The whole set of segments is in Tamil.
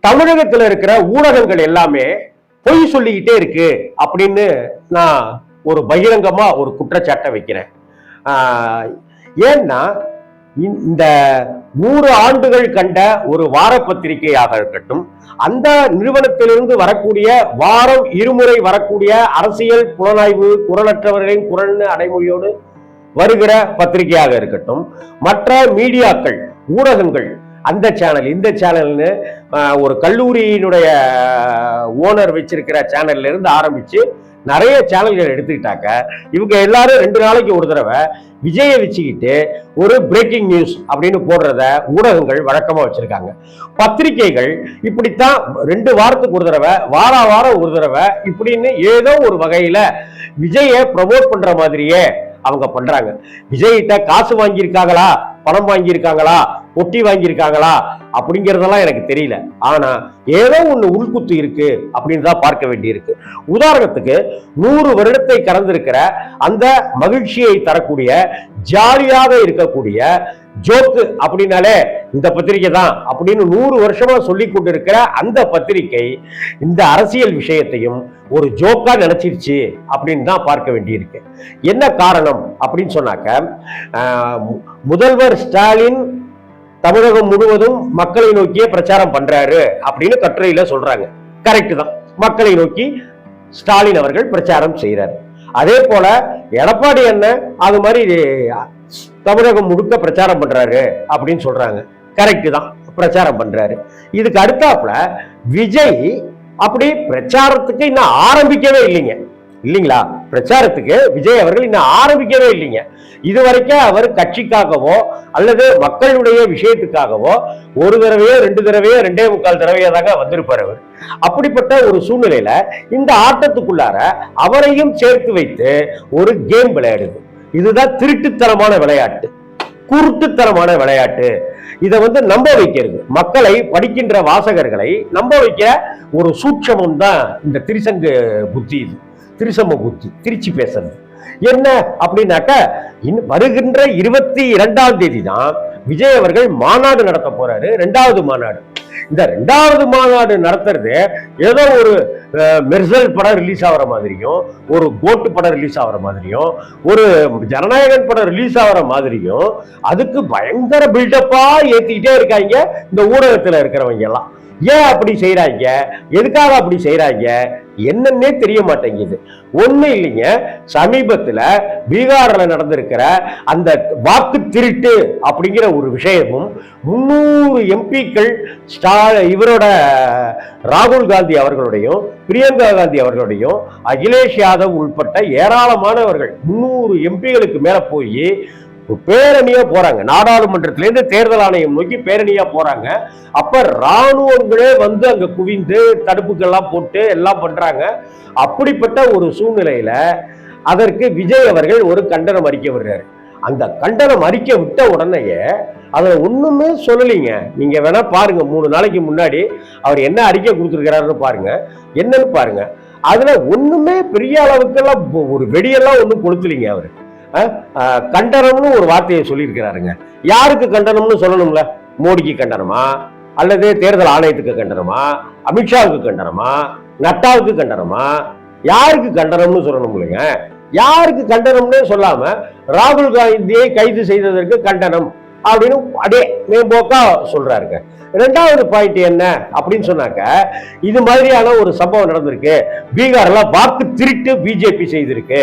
தமிழகத்துல இருக்கிற ஊடகங்கள் எல்லாமே பொய் சொல்லிக்கிட்டே இருக்கு அப்படின்னு நான் ஒரு பகிரங்கமா ஒரு குற்றச்சாட்டை வைக்கிறேன். ஏன்னா இந்த 100 ஆண்டுகள் கண்ட ஒரு வார பத்திரிகையாக இருக்கட்டும், அந்த நிறுவனத்திலிருந்து வரக்கூடிய வாரம் இருமுறை வரக்கூடிய அரசியல் புலனாய்வு குரலற்றவர்களின் குரல் அடைமொழியோடு வருகிற பத்திரிகையாக இருக்கட்டும், மற்ற மீடியாக்கள் ஊடகங்கள் அந்த சேனல் இந்த சேனல்னு ஒரு கல்லூரியினுடைய ஓனர் வச்சிருக்கிற சேனல்ல இருந்து ஆரம்பிச்சு நிறைய சேனல்கள் எடுத்துக்கிட்டாக்க இவங்க எல்லாரும் 2 நாளைக்கு ஒரு தடவை விஜயை வச்சுக்கிட்டு ஒரு பிரேக்கிங் நியூஸ் அப்படின்னு போடுறத ஊடகங்கள் வழக்கமா வச்சிருக்காங்க. பத்திரிகைகள் இப்படித்தான் 2 வாரத்துக்கு ஒரு தடவை வாரம் ஒரு தடவை இப்படின்னு ஏதோ ஒரு வகையில விஜயை ப்ரமோட் பண்ற மாதிரியே அவங்க பண்றாங்க. விஜய்கிட்ட காசு வாங்கியிருக்காங்களா, பணம் வாங்கியிருக்காங்களா, பொட்டி வாங்கியிருக்காங்களா அப்படிங்கிறதெல்லாம் எனக்கு தெரியல. ஆனா ஏதோ ஒண்ணு உள்குத்து இருக்கு அப்படின்னு தான் பார்க்க வேண்டியிருக்கு. உதாரணத்துக்கு 100 வருடத்தை கடந்திருக்கிற அந்த மகிழ்ச்சியை தரக்கூடிய ஜாலியாக இருக்கக்கூடிய ஜோக்கு அப்படின்னாலே இந்த பத்திரிகை தான் அப்படின்னு 100 வருஷமா சொல்லி கொண்டிருக்கிற அந்த பத்திரிகை இந்த அரசியல் விஷயத்தையும் ஒரு ஜோக்கா நினைச்சிருச்சு அப்படின்னு தான் பார்க்க வேண்டியிருக்கு. என்ன காரணம் அப்படின்னு சொன்னாக்க, முதல்வர் ஸ்டாலின் தமிழகம் முழுவதும் மக்களை நோக்கியே பிரச்சாரம் பண்றாரு அப்படின்னு கட்டுரையில சொல்றாங்க. கரெக்ட் தான், மக்களை நோக்கி ஸ்டாலின் அவர்கள் பிரச்சாரம் செய்யறாரு. அதே போல எடப்பாடி அண்ணன் அது மாதிரி தமிழகம் முழுக்க பிரச்சாரம் பண்றாரு அப்படின்னு சொல்றாங்க. கரெக்ட் தான், பிரச்சாரம் பண்றாரு. இதுக்கு அடுத்தாப்புல விஜய் அப்படி பிரச்சாரத்துக்கு இன்னும் ஆரம்பிக்கவே இல்லைங்க, இல்லைங்களா? பிரச்சாரத்துக்கு விஜய் அவர்கள் இன்னும் ஆரம்பிக்கவே இல்லைங்க. இதுவரைக்கும் அவர் கட்சிக்காகவோ அல்லது மக்களுடைய விஷயத்துக்காகவோ ஒரு தடவையோ 2 தடவையோ 2.25 தடவையோ தாங்க வந்திருப்பார் அவர். அப்படிப்பட்ட ஒரு சூழ்நிலையில இந்த ஆட்டத்துக்குள்ளார அவரையும் சேர்த்து வைத்து ஒரு கேம் விளையாடுது. இதுதான் திருட்டுத்தனமான விளையாட்டு, குருட்டுத்தனமான விளையாட்டு. இதை நம்ப வைக்கிறது, மக்களை படிக்கின்ற வாசகர்களை நம்ப வைக்கிற ஒரு சூட்சமம் தான் இந்த திரிசங்கு புத்தி. இது திரிசம புத்தி, திருச்சி பேசுறது. என்ன அப்படின்னாக்க, வருகின்ற 22ஆம் தேதி தான் விஜய் அவர்கள் மாநாடு நடத்த போறாரு. 2வது மாநாடு. இந்த 2வது மாநாடு நடத்துறது ஏதோ ஒரு மெர்சல் படம் ரிலீஸ் ஆகிற மாதிரியும், ஒரு கோட்டு படம் ரிலீஸ் ஆகிற மாதிரியும், ஒரு ஜனநாயகன் படம் ரிலீஸ் ஆகிற மாதிரியும் அதுக்கு பயங்கர பில்டப்பா ஏத்திக்கிட்டே இருக்காங்க இந்த ஊடகத்துல இருக்கிறவங்க எல்லாம். ஏன் அப்படி செய்யறாங்க, எதுக்காக அப்படி செய்யறாங்க என்னன்னே தெரிய மாட்டேங்குது. ஒண்ணு இல்லைங்க, சமீபத்துல பீகார்ல நடந்திருக்கிற அந்த வாக்கு திருட்டு அப்படிங்கிற ஒரு விஷயமும் 300 எம்பிக்கள் இவரோட ராகுல் காந்தி அவர்களுடையும் பிரியங்கா காந்தி அவர்களுடையும் அகிலேஷ் யாதவ் உள்பட்ட ஏராளமானவர்கள் 300 எம்பிகளுக்கு மேல போய் பேரணியா போறாங்க. நாடாளுமன்றத்திலிருந்து தேர்தல் ஆணையம் நோக்கி பேரணியா போறாங்க. அப்ப ராணுவங்களே அங்க குவிந்து தடுப்புகள்லாம் போட்டு எல்லாம் பண்றாங்க. அப்படிப்பட்ட ஒரு சூழ்நிலையில அதற்கு விஜய் அவர்கள் ஒரு கண்டனம் அறிக்கை விடுறாரு. அந்த கண்டனம் அறிக்கை விட்ட உடனேயே அதை ஒண்ணுமே சொல்லலைங்க. நீங்க வேணா பாருங்க, 3 நாளைக்கு முன்னாடி அவர் என்ன அறிக்கை கொடுத்துருக்கிறாருன்னு பாருங்க, என்னன்னு பாருங்க. அதுல ஒண்ணுமே பெரிய அளவுக்கெல்லாம் ஒரு வெடியெல்லாம் ஒண்ணும் கொளுத்துலீங்க. அவரு கண்டனம்னு ஒரு வார்த்தையை சொல்லியிருக்கிறாருங்க. யாருக்கு கண்டனம்னு சொல்லணும்ல? மோடிக்கு கண்டனமா, அல்லது தேர்தல் ஆணையத்துக்கு கண்டனமா, அமித்ஷாவுக்கு கண்டனமா, நட்டாவுக்கு கண்டனமா, யாருக்கு கண்டனம்னு சொல்லணும் இல்லைங்க? யாருக்கு கண்டனம்னு சொல்லாம ராகுல் காந்தியை கைது செய்ததற்கு கண்டனம் அப்படின்னு அதே மேம்போக்கா சொல்றாருங்க. 2வது பாயிண்ட் என்ன அப்படின்னு சொன்னாக்க, இது மாதிரியான ஒரு சம்பவம் நடந்திருக்கு. பீகார்ல வாக்கு திருட்டு பிஜேபி செய்திருக்கு.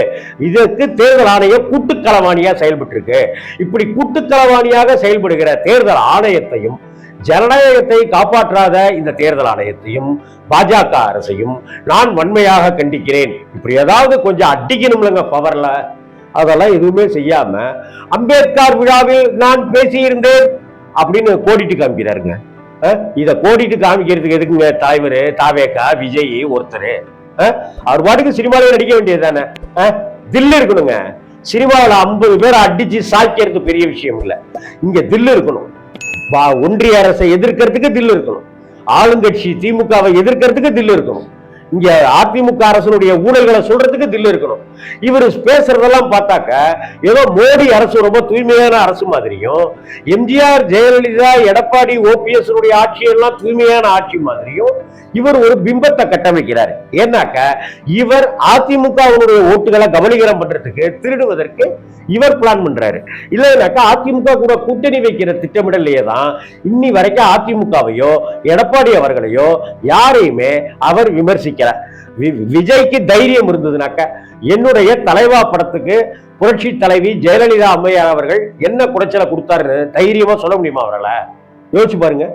இதற்கு தேர்தல் ஆணையம் கூட்டுக்களவாணியா செயல்பட்டு இருக்கு. இப்படி கூட்டுக்களவாணியாக செயல்படுகிற தேர்தல் ஆணையத்தையும் ஜனநாயகத்தை காப்பாற்றாத இந்த தேர்தல் ஆணையத்தையும் பாஜக அரசையும் நான் வன்மையாக கண்டிக்கிறேன். இப்படி ஏதாவது கொஞ்சம் அடிக்கணும்லங்க பவர்ல, அதெல்லாம் எதுவுமே செய்யாம அம்பேத்கர் விழாவில் நான் பேசியிருந்தேன் அப்படின்னு கோடிட்டு காமிக்கிறாருங்க. இதை கோடிட்டு காமிக்கிறதுக்கு எதுக்குங்க தலைவர் தாவேகா விஜய் ஒருத்தர்? அவர் பாட்டுக்கு சினிமாவில நடிக்க வேண்டியது தானே. தில்லு இருக்கணுங்க. சினிமாவில் 50 பேரை அடிச்சு சாய்க்கிறது பெரிய விஷயம் இல்லை. இங்க தில்லு இருக்கணும். ஒன்றிய அரசை எதிர்க்கிறதுக்கு தில்லு இருக்கணும். ஆளுங்கட்சி திமுகவை எதிர்க்கிறதுக்கு தில்லு இருக்கணும். இங்க அதிமுக அரசனுடைய ஊழல்களை சொல்றதுக்கு தில்லு இருக்கணும். இவர் பேசுறதெல்லாம் பார்த்தாக்க ஏதோ மோடி அரசு ரொம்ப தூய்மையான அரசு மாதிரியும், எம்ஜிஆர், ஜெயலலிதா, எடப்பாடி, ஓபிஎஸ் ஆட்சியெல்லாம் தூய்மையான ஆட்சி மாதிரியும் இவர் ஒரு பிம்பத்தை கட்டமைக்கிறார். ஏன்னாக்க இவர் அதிமுகவுடைய ஓட்டுகளை கவனிகரம் பண்றதுக்கு, திருடுவதற்கு இவர் பிளான் பண்றாரு. இல்லைனாக்கா அதிமுக கூட கூட்டணி வைக்கிற திட்டமிடலையே தான் இன்னி வரைக்கும் அதிமுகவையோ எடப்பாடி அவர்களையோ யாரையுமே அவர் விமர்சிக்கிறார். விஜய்க்கு தைரியம் இருந்ததுனாக்க என்னுடைய தலைவா படத்துக்கு புரட்சி தலைவி ஜெயலலிதா அம்மையார் அவர்கள் என்ன குறைச்சலை கொடுத்தாருன்னு தைரியமா சொல்ல முடியுமா அவரால்? யோசிச்சு பாருங்க.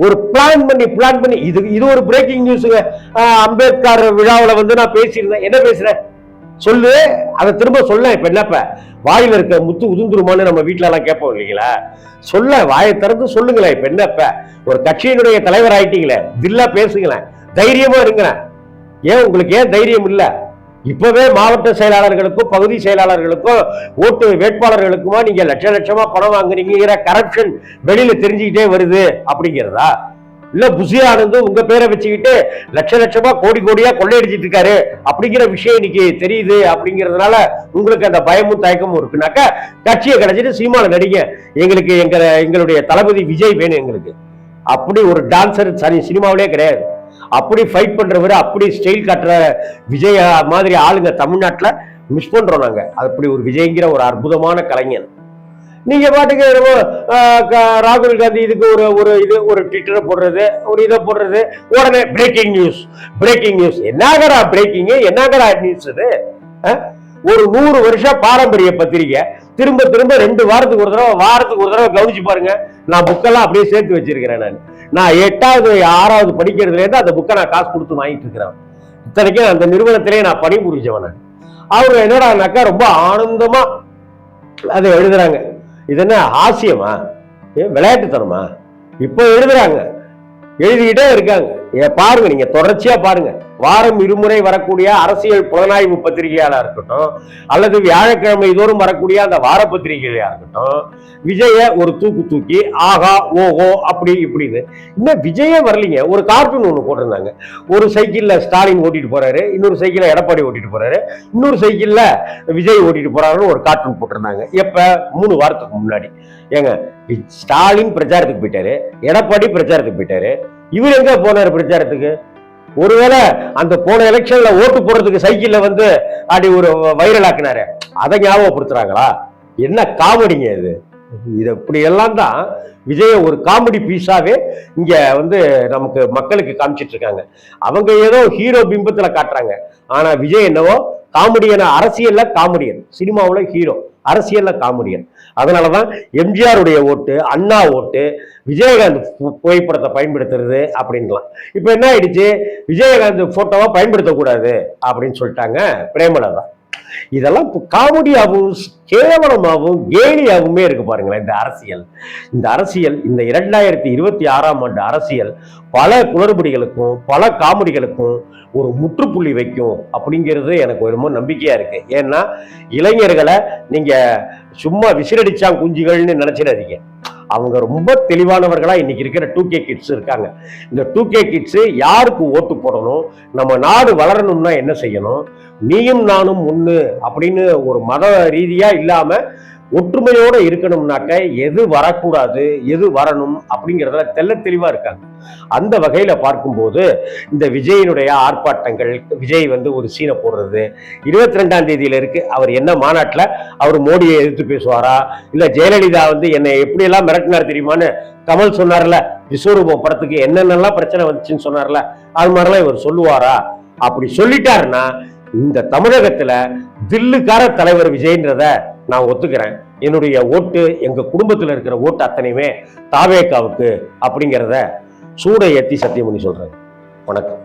ஒரு பிளான் பண்ணி இது ஒரு பிரேக்கிங் நியூஸுங்க. அம்பேத்கர் விழாவில் வந்து நான் பேசியிருந்தேன். என்ன பேசுறேன் சொல்லு, அதை திரும்ப சொல்ல. இப்ப என்னப்ப வாயில இருக்க முத்து உதுந்துருமான்னு நம்ம வீட்டுல எல்லாம் கேட்போம் இல்லைங்களா? சொல்ல, வாயை திறந்து சொல்லுங்களேன். இப்ப என்னப்ப ஒரு கட்சியினுடைய தலைவர் ஆயிட்டீங்களே, தில்லா பேசுங்களேன், தைரியமா இருங்களேன். ஏன் உங்களுக்கு ஏன் தைரியம் இல்லை? இப்பவே மாவட்ட செயலாளர்களுக்கும் பகுதி செயலாளர்களுக்கும் ஓட்டு வேட்பாளர்களுக்குமா நீங்க லட்சமா பணம் வாங்குறீங்கிற கரப்ஷன் வெளியில தெரிஞ்சுக்கிட்டே வருது அப்படிங்கிறதா? இல்ல புசி ஆனந்து உங்க பேரை வச்சுக்கிட்டு லட்சமா கோடியா கொள்ளையடிச்சிட்டு இருக்காரு அப்படிங்கிற விஷயம் இன்னைக்கு தெரியுது அப்படிங்கிறதுனால உங்களுக்கு அந்த பயமும் தயக்கமும் இருக்குனாக்க கட்சியை கிடைச்சிட்டு சினிமாவில் நடிங்க, எங்களுக்கு எங்களுடைய தளபதி விஜய் வேணும் எங்களுக்கு. அப்படி ஒரு டான்சர் சினிமாவிலே கிடையாது. அப்படி ஃபைட் பண்றவர், அப்படி ஸ்டைல் காட்டுற விஜய் மாதிரி ஆளுங்க தமிழ்நாட்டில் மிஸ் பண்றோம் நாங்க. அப்படி ஒரு விஜய்ங்கிற ஒரு அற்புதமான கலைஞன். நீங்க பாட்டுக்கு ராகுல் காந்தி இதுக்கு ஒரு ட்விட்டரை போடுறது, ஒரு இதை போடுறது, உடனே பிரேக்கிங் நியூஸ். என்னங்கடா பிரேக்கிங், என்னங்கடா நியூஸ்? இது ஒரு 100 வருஷம் பாரம்பரிய பத்திரிகை திரும்ப 2 வாரத்துக்கு ஒரு தடவை கவனிச்சு பாருங்க. நான் புக்கெல்லாம் அப்படியே சேர்த்து வச்சிருக்கிறேன். நான் 8வது 6வது படிக்கிறதுல இருந்து அந்த புக்கை நான் காசு கொடுத்து வாங்கிட்டு இருக்கிறேன். இத்தனைக்கும் அந்த நிறுவனத்திலேயே நான் பணிபுரிஞ்சவன். அவங்க என்னடானாக்கா ரொம்ப ஆனந்தமா அதை எழுதுறாங்க. இது என்ன ஹாஸ்யமா, விளையாட்டுத்தனமா? இப்ப எழுதுறாங்க, எழுதிக்கிட்டே இருக்காங்க. பாருங்க, நீங்க தொடர்ச்சியா பாருங்க. வாரம் 2 முறை வரக்கூடிய அரசியல் புலனாய்வு பத்திரிகையாளா இருக்கட்டும், அல்லது வியாழக்கிழமை தோறும் வரக்கூடிய அந்த வார பத்திரிகையா இருக்கட்டும், விஜய ஒரு தூக்கி ஆகா ஓஹோ அப்படி இப்படின்னு. இன்னும் விஜயே வரலீங்க. ஒரு கார்ட்டூன் ஒண்ணு போட்டிருந்தாங்க. ஒரு சைக்கிள்ல ஸ்டாலின் ஓட்டிட்டு போறாரு, இன்னொரு சைக்கிள்ல எடப்பாடி ஓட்டிட்டு போறாரு, இன்னொரு சைக்கிள்ல விஜய் ஓட்டிட்டு போறாருன்னு ஒரு கார்ட்டூன் போட்டிருந்தாங்க. எப்ப? 3 வாரத்துக்கு முன்னாடி. ஏங்க, ஸ்டாலின் பிரச்சாரத்துக்கு போயிட்டாரு, எடப்பாடி பிரச்சாரத்துக்கு போயிட்டாரு, இவர் எங்க போனாரு பிரச்சாரத்துக்கு? ஒருவேளை அந்த போன எலெக்ஷன்ல ஓட்டு போடுறதுக்கு சைக்கிள்ல வந்து அப்படி ஒரு வைரல் ஆக்குனாரு, அதை ஞாபகப்படுத்துறாங்களா? என்ன காமெடிங்க இது? இது இப்படி எல்லாம் தான் விஜய ஒரு காமெடி பீஸாவே இங்க வந்து நமக்கு மக்களுக்கு காமிச்சிட்டு இருக்காங்க. அவங்க ஏதோ ஹீரோ பிம்பத்துல காட்டுறாங்க. ஆனா விஜய் என்னவோ காமெடியன், அரசியல்ல காமெடியன், சினிமாவுல ஹீரோ, அரசியல்ல காமெடியன். அதனாலதான் எம்ஜிஆர் உடைய ஓட்டு, அண்ணா ஓட்டு, விஜயகாந்த் புகைப்படத்தை பயன்படுத்துறது அப்படின்லாம். இப்ப என்ன ஆயிடுச்சு? விஜயகாந்த் போட்டோவா பயன்படுத்தக்கூடாது அப்படின்னு சொல்லிட்டாங்க பிரேமலதா. இதெல்லாம் காமெடியாகவும் கேவலமாகவும் கேலியாகவுமே இருக்கு பாருங்களேன் இந்த அரசியல் இந்த 2026ஆம் ஆண்டு அரசியல் பல குளறுபடிகளுக்கும் பல காமெடிகளுக்கும் ஒரு முற்றுப்புள்ளி வைக்கும் அப்படிங்கிறது எனக்கு ரொம்ப நம்பிக்கையா இருக்கு. ஏன்னா இளைஞர்களை நீங்க சும்மா விசிறடிச்சாங்க குஞ்சுகள்னு நினைச்சிடாதீங்க. அவங்க ரொம்ப தெளிவானவர்களா இன்னைக்கு இருக்கிற 2K கிட்ஸ் இருக்காங்க. இந்த 2K கிட்ஸ் யாருக்கு ஓட்டு போடணும், நம்ம நாடு வளரணும்னா என்ன செய்யணும், நீயும் நானும் ஒண்ணு அப்படின்னு ஒரு மத ரீதியா இல்லாம ஒற்றுமையோட இருக்கணும்னாக்க எது வரக்கூடாது எது வரணும் அப்படிங்கிறதுல தெல்ல தெளிவா இருக்காங்க. அந்த வகையில பார்க்கும்போது இந்த விஜயினுடைய ஆர்ப்பாட்டங்கள், விஜய் வந்து ஒரு சீனை போடுறது 22ஆம் தேதியில இருக்கு. அவர் என்ன மாநாட்டில் அவர் மோடியை எதிர்த்து பேசுவாரா, இல்ல ஜெயலலிதா வந்து என்னை எப்படி எல்லாம் மிரட்டினார் தெரியுமான்னு கமல் சொன்னார்ல, விஸ்வரூபம் படத்துக்கு என்னென்னலாம் பிரச்சனை வந்துச்சுன்னு சொன்னார்ல, அது மாதிரிலாம் இவர் சொல்லுவாரா? அப்படி சொல்லிட்டாருன்னா இந்த தமிழகத்துல தில்லுக்கார தலைவர் விஜய்ன்றத நான் ஒத்துக்கிறேன். என்னுடைய ஓட்டு, எங்க குடும்பத்தில் இருக்கிற ஓட்டு அத்தனையுமே தாவேகாவுக்கு அப்படிங்கிறத சூட ஏத்தி சத்தியம் பண்ணி சொல்றேன். வணக்கம்.